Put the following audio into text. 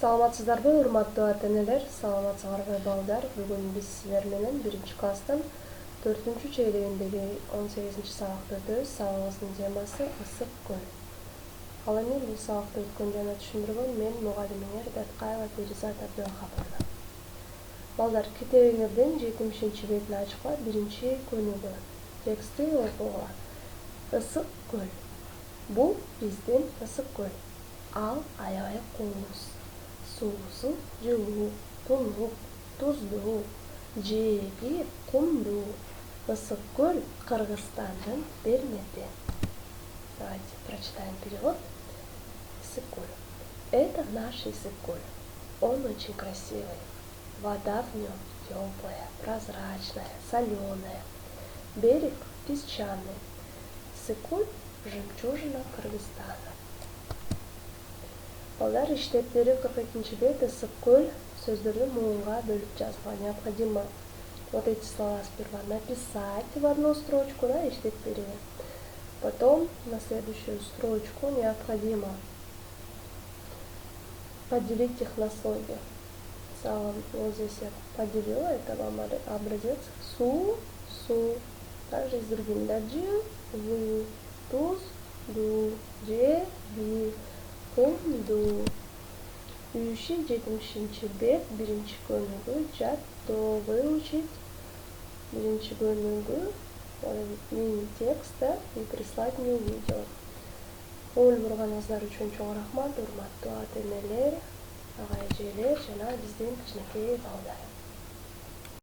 Саламатсыздарбы, урматтуу ата-энелер, саламатсыздарбы балдар. Бүгүн биз силер менен 1-класстын 4-чейрегиндеги 18-сабакты өтөбүз. Сабагыбыздын темасы ысык көл. Ал эми бул сабакты өткөн жана түшүндүргөн мен мугалимиңер Даткаева Перизат Абдылхаповна. Балдар, китебиңердин 70-бетин ачкыла, 1-көнүгү. Текстти окугула. Ысык көл. Бул биздин ысык көл. Ал аябай кооз. Суусу жылуу, тунук, туздуу, жээги кумдуу. Ысык көл Кыргызстандын Бермети. Давайте прочитаем перевод. Ысык көл. Это наш ысык көл. Он очень красивый. Вода в нем теплая, прозрачная, соленая. Берег песчаный. Ысык көл — жемчужина Кыргызстана. Балдар, иштептери 42 бет. Ысык көл сөздөрдү муунга бөлүп жазгыла. Необходимо вот эти слова сперва написать в одну строчку, да, иштептерине. Потом на следующую строчку необходимо поделить их на слоги. Вот здесь я поделила, это вам образец. Су, также с другим. Даджи, вы, туз, ду, же, би. Кумду. Үйші 70 бет, 1-көнүгү, жаттоо, выучить 1-көнүгү, мини-текста и прислать мне видео. Көңүл бурганыңыздар үчүн чоң рахмат, урматтуу ата-энелер, ага-эжелер жана биздин кичинекей балдар.